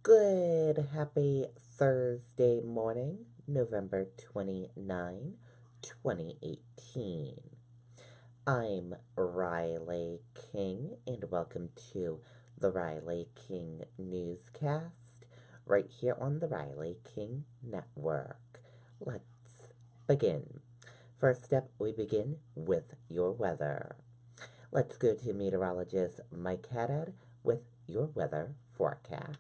Good, happy Thursday morning, November 29, 2018. I'm Riley King, and welcome to the Riley King Newscast, right here on the Riley King Network. Let's begin. First up, we begin with your weather. Let's go to meteorologist Mike Haddad with your weather forecast.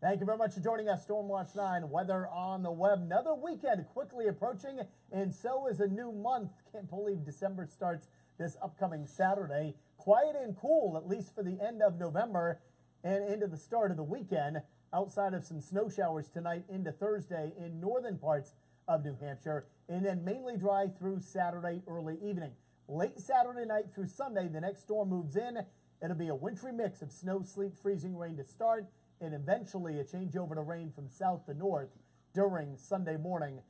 Thank you very much for joining us, Stormwatch 9, Weather on the Web. Another weekend quickly approaching, and so is a new month. Can't believe December starts this upcoming Saturday. Quiet and cool, at least for the end of November and into the start of the weekend, outside of some snow showers tonight into Thursday in northern parts of New Hampshire, and then mainly dry through Saturday early evening. Late Saturday night through Sunday, the next storm moves in. It'll be a wintry mix of snow, sleet, freezing rain to start, and eventually a changeover to rain from south to north during Sunday morning,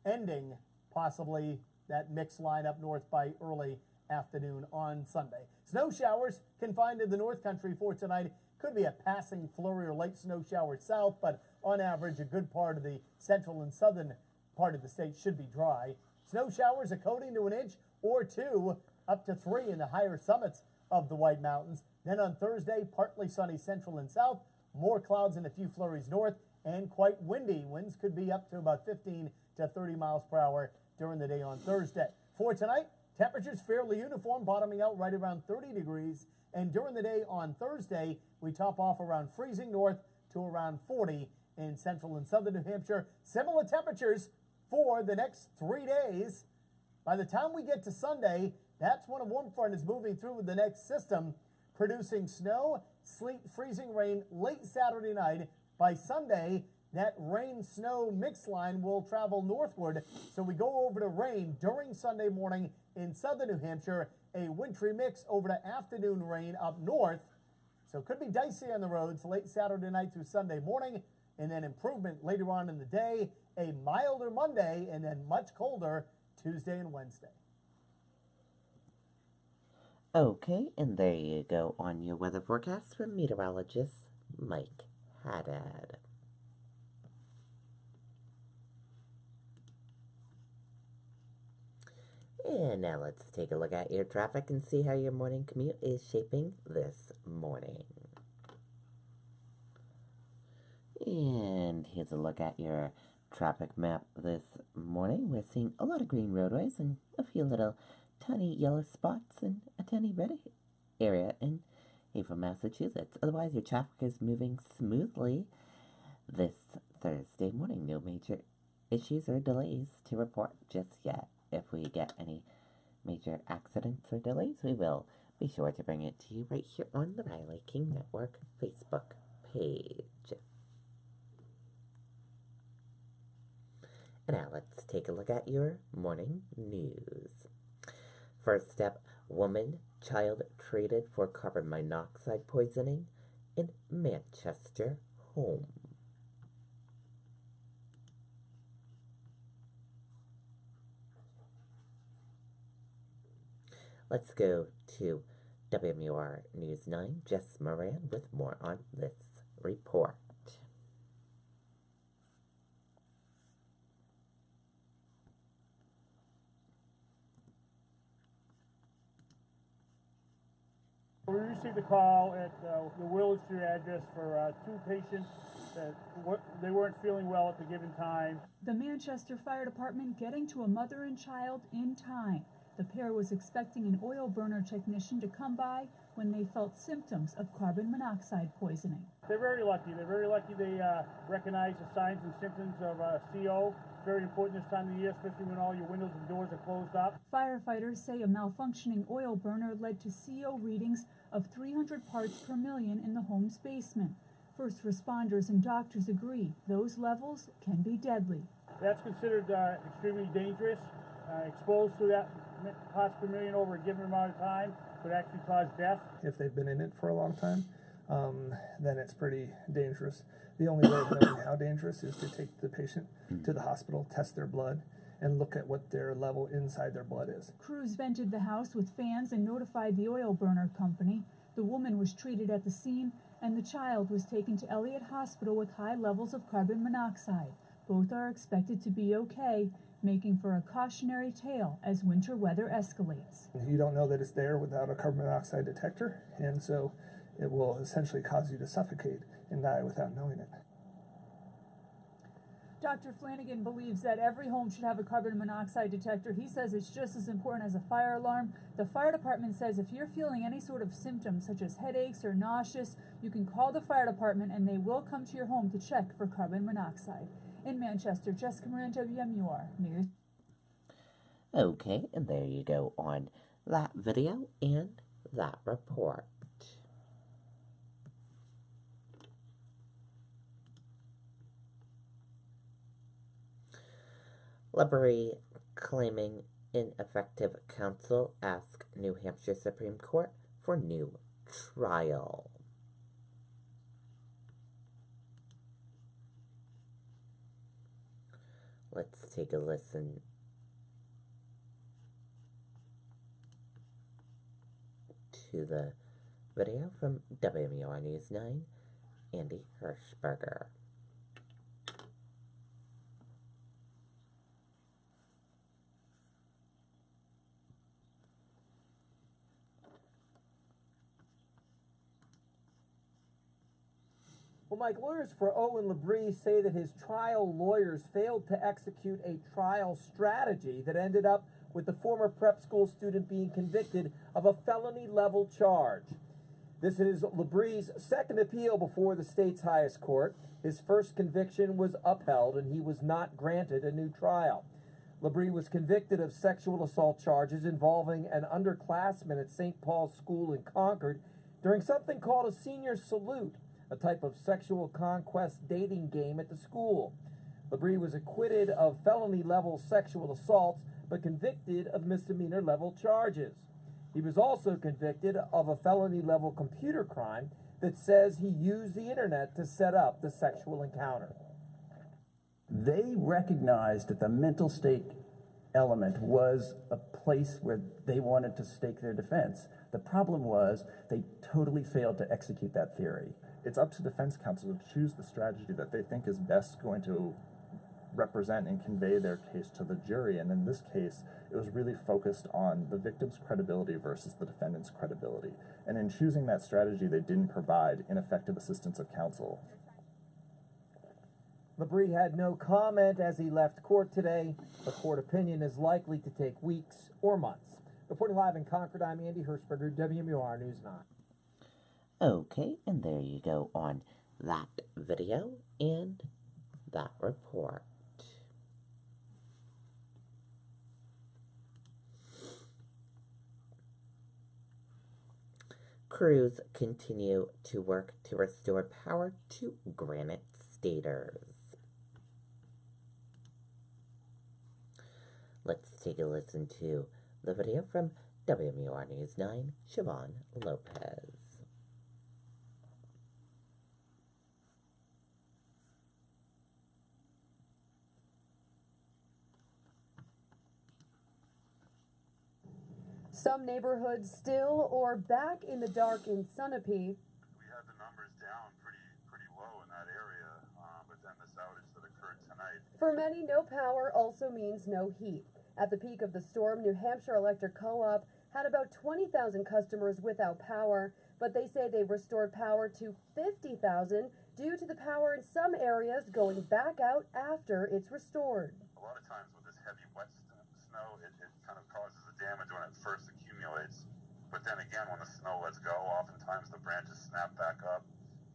ending possibly that mixed line up north by early afternoon on Sunday. Snow showers confined to the North Country for tonight. Could be a passing flurry or light snow shower south, but on average, a good part of the central and southern part of the state should be dry. Snow showers are coating to an inch or two, up to 3 in the higher summits of the White Mountains. Then on Thursday, partly sunny central and south, more clouds and a few flurries north, and quite windy. Winds could be up to about 15 to 30 miles per hour during the day on Thursday. For tonight, temperatures fairly uniform, bottoming out right around 30 degrees. And during the day on Thursday, we top off around freezing north to around 40 in central and southern New Hampshire. Similar temperatures for the next 3 days. By the time we get to Sunday, that's when a warm front is moving through the next system, producing snow, sleet, freezing rain late Saturday night. By Sunday, that rain-snow mix line will travel northward, so we go over to rain during Sunday morning in southern New Hampshire, a wintry mix over to afternoon rain up north. So it could be dicey on the roads late Saturday night through Sunday morning, and then improvement later on in the day, a milder Monday, and then much colder Tuesday and Wednesday. Okay, and there you go on your weather forecast from meteorologist Mike Haddad. And now let's take a look at your traffic and see how your morning commute is shaping this morning. And here's a look at your traffic map this morning. We're seeing a lot of green roadways and a few little tiny yellow spots and a tiny red area in Haverhill, Massachusetts. Otherwise, your traffic is moving smoothly this Thursday morning. No major issues or delays to report just yet. If we get any major accidents or delays, we will be sure to bring it to you right here on the Riley King Network Facebook page. And now let's take a look at your morning news. First step, woman, child treated for carbon monoxide poisoning in Manchester home. Let's go to WMUR News 9, Jess Moran with more on this report. We received a call at the Willard Street address for 2 patients that they weren't feeling well at the given time. The Manchester Fire Department getting to a mother and child in time. The pair was expecting an oil burner technician to come by when they felt symptoms of carbon monoxide poisoning. They're very lucky. They recognize the signs and symptoms of CO. Very important this time of the year, especially when all your windows and doors are closed up. Firefighters say a malfunctioning oil burner led to CO readings of 300 parts per million in the home's basement. First responders and doctors agree those levels can be deadly. That's considered extremely dangerous. Exposed to that parts per million over a given amount of time could actually cause death. If they've been in it for a long time, then it's pretty dangerous. The only way of knowing how dangerous is to take the patient to the hospital, test their blood, and look at what their level inside their blood is. Crews vented the house with fans and notified the oil burner company. The woman was treated at the scene, and the child was taken to Elliott Hospital with high levels of carbon monoxide. Both are expected to be okay, making for a cautionary tale as winter weather escalates. You don't know that it's there without a carbon monoxide detector, and so it will essentially cause you to suffocate and die without knowing it. Dr. Flanagan believes that every home should have a carbon monoxide detector. He says it's just as important as a fire alarm. The fire department says if you're feeling any sort of symptoms such as headaches or nauseous, you can call the fire department and they will come to your home to check for carbon monoxide. In Manchester, Jessica Moran, WMUR News. Okay, and there you go on that video and that report. Liberty claiming ineffective counsel asks New Hampshire Supreme Court for new trial. Let's take a listen to the video from WMUR News 9, Andy Hirschberger. Well, Mike, lawyers for Owen Labrie say that his trial lawyers failed to execute a trial strategy that ended up with the former prep school student being convicted of a felony-level charge. This is Labrie's second appeal before the state's highest court. His first conviction was upheld, and he was not granted a new trial. Labrie was convicted of sexual assault charges involving an underclassman at St. Paul's School in Concord during something called a senior salute, a type of sexual conquest dating game at the school. Labrie was acquitted of felony-level sexual assaults, but convicted of misdemeanor-level charges. He was also convicted of a felony-level computer crime that says he used the internet to set up the sexual encounter. They recognized that the mental state element was a place where they wanted to stake their defense. The problem was they totally failed to execute that theory. It's up to defense counsel to choose the strategy that they think is best going to represent and convey their case to the jury. And in this case, it was really focused on the victim's credibility versus the defendant's credibility. And in choosing that strategy, they didn't provide ineffective assistance of counsel. Labrie had no comment as he left court today. The court opinion is likely to take weeks or months. Reporting live in Concord, I'm Andy Hirschberger, WMUR News 9. Okay, and there you go on that video and that report. Crews continue to work to restore power to Granite Staters. Let's take a listen to the video from WMUR News 9, Siobhan Lopez. Some neighborhoods still or back in the dark in Sunapee. We had the numbers down pretty low in that area, but then this outage that occurred tonight. For many, no power also means no heat. At the peak of the storm, New Hampshire Electric Co-op had about 20,000 customers without power, but they say they've restored power to 50,000 due to the power in some areas going back out after it's restored. A lot of times with this heavy wet snow, it kind of causes the damage when it first accumulates. But then again, when the snow lets go, oftentimes the branches snap back up,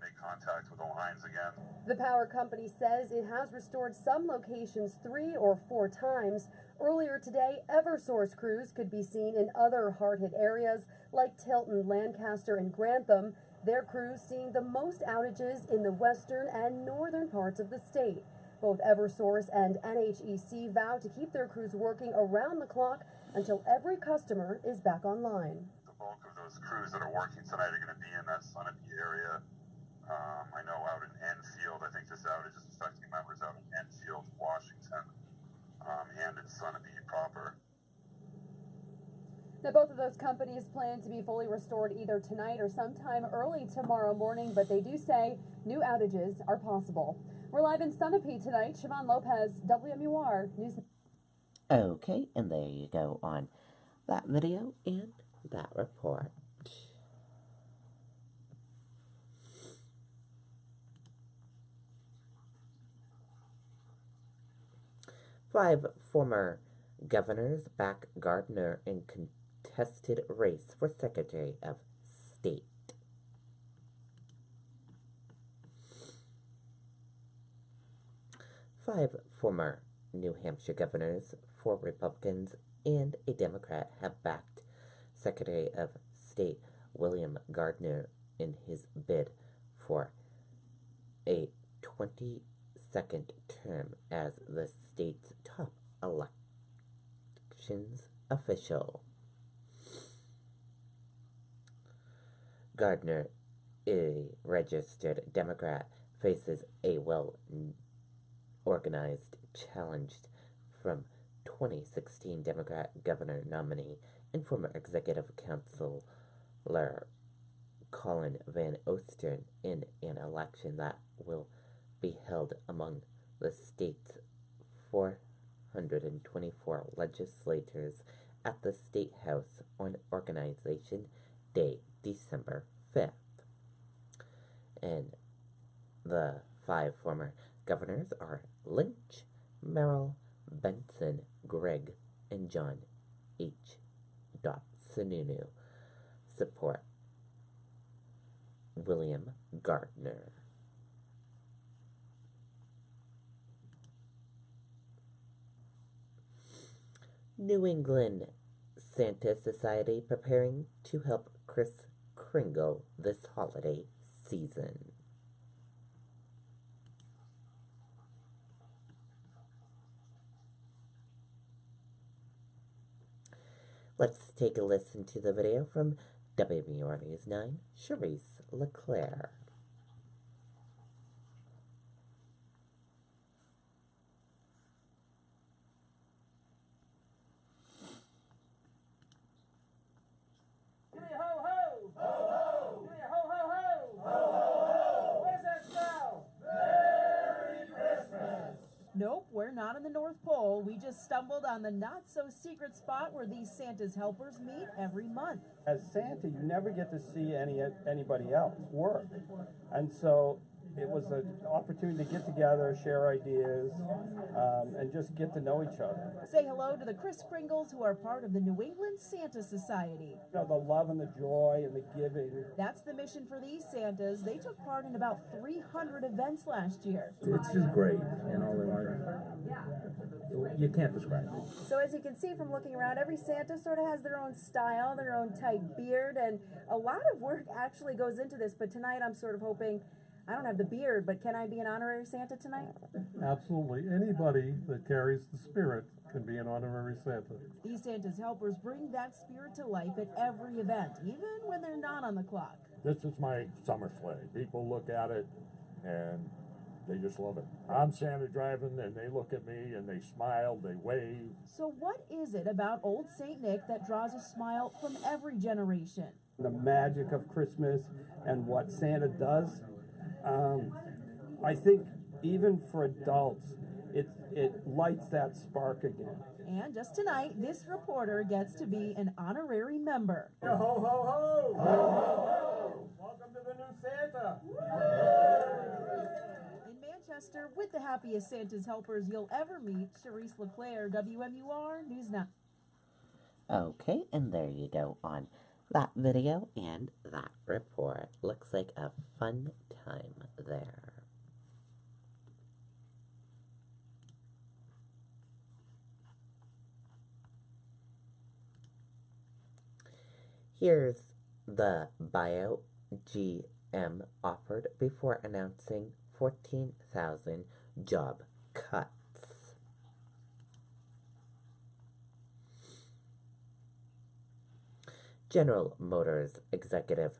make contact with the lines again. The power company says it has restored some locations 3 or 4 times. Earlier today, Eversource crews could be seen in other hard-hit areas like Tilton, Lancaster, and Grantham. Their crews seeing the most outages in the western and northern parts of the state. Both Eversource and NHEC vow to keep their crews working around the clock until every customer is back online. The bulk of those crews that are working tonight are going to be in that Sunapee area. I know out in Enfield, I think this outage is affecting members out in Enfield, Washington, and in Sunapee proper. Now, both of those companies plan to be fully restored either tonight or sometime early tomorrow morning, but they do say new outages are possible. We're live in Sunapee tonight. Siobhan Lopez, WMUR News. Okay, and there you go on that video and that report. Five former governors back Gardner in contested race for Secretary of State. Five former New Hampshire governors, 4 Republicans and a Democrat, have backed Secretary of State William Gardner in his bid for a 22nd term as the state's top elections official. Gardner, a registered Democrat, faces a well-organized challenge from 2016 Democrat governor nominee and former executive counselor Colin Van Osten in an election that will be held among the state's 424 legislators at the State House on Organization Day, December 5th. And the 5 former governors are Lynch, Merrill, Benson, Gregg, and John H. Sununu. Support William Gardner. New England Santa Society preparing to help Kris Kringle this holiday season. Let's take a listen to the video from WMUR News 9, Charisse LeClaire. Nope, we're not in the North Pole. We just stumbled on the not-so-secret spot where these Santa's helpers meet every month. As Santa, you never get to see anybody else work. And so it was an opportunity to get together, share ideas, and just get to know each other. Say hello to the Kris Kringles, who are part of the New England Santa Society. You know, the love and the joy and the giving. That's the mission for these Santas. They took part in about 300 events last year. It's just great, you know, you can't describe it. So as you can see from looking around, every Santa sort of has their own style, their own tight beard, and a lot of work actually goes into this. But tonight I'm sort of hoping, I don't have the beard, but can I be an honorary Santa tonight? Absolutely. Anybody that carries the spirit can be an honorary Santa. These Santa's helpers bring that spirit to life at every event, even when they're not on the clock. This is my summer sleigh. People look at it and they just love it. I'm Santa driving and they look at me and they smile, they wave. So what is it about Old St. Nick that draws a smile from every generation? The magic of Christmas and what Santa does. I think even for adults, it lights that spark again. And just tonight, this reporter gets to be an honorary member. Ho, ho, ho! Ho, ho, ho! Welcome to the new Santa! In Manchester, with the happiest Santa's helpers you'll ever meet, Charisse LeClaire, WMUR News 9. Okay, and there you go on that video and that report. Looks like a fun time there. Here's the buyout GM offered before announcing 14,000 job cuts. General Motors executive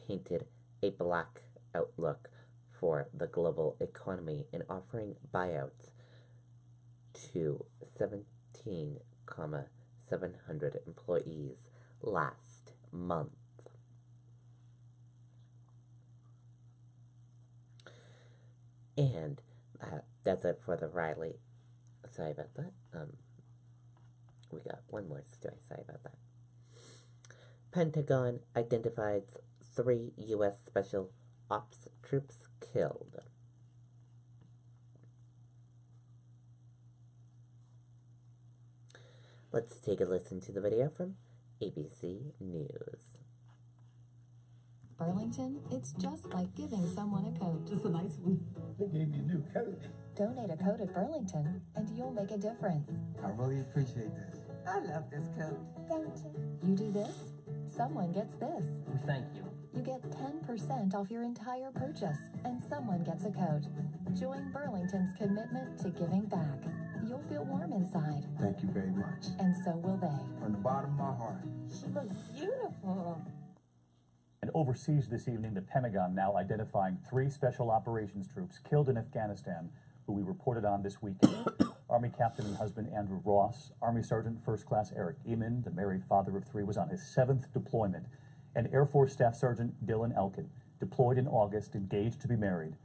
painted a black outlook for the global economy in offering buyouts to 17,700 employees last month. And that's it for the Riley. Sorry about that. We got one more story. Sorry about that. Pentagon identifies 3 U.S. Special Ops troops killed. Let's take a listen to the video from ABC News. Burlington, it's just like giving someone a coat. Just a nice one. They gave me a new coat. Donate a coat at Burlington, and you'll make a difference. I really appreciate this. I love this coat. Thank you. You do this, someone gets this. Thank you. You get 10% off your entire purchase, and someone gets a coat. Join Burlington's commitment to giving back. You'll feel warm inside. Thank you very much. And so will they. From the bottom of my heart. She looks beautiful. And overseas this evening, the Pentagon now identifying 3 special operations troops killed in Afghanistan, who we reported on this weekend. Army Captain and husband Andrew Ross, Army Sergeant First Class Eric Eamon, the married father of 3, was on his 7th deployment, and Air Force Staff Sergeant Dylan Elkin, deployed in August, engaged to be married.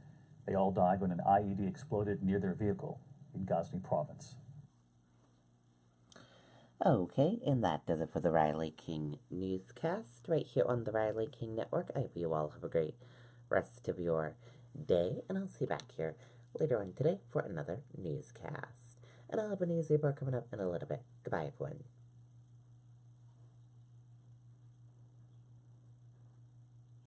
They all died when an IED exploded near their vehicle in Ghazni province. Okay, and that does it for the Riley King Newscast right here on the Riley King Network. I hope you all have a great rest of your day, and I'll see you back here later on today for another newscast. And I'll have a news report coming up in a little bit. Goodbye, everyone.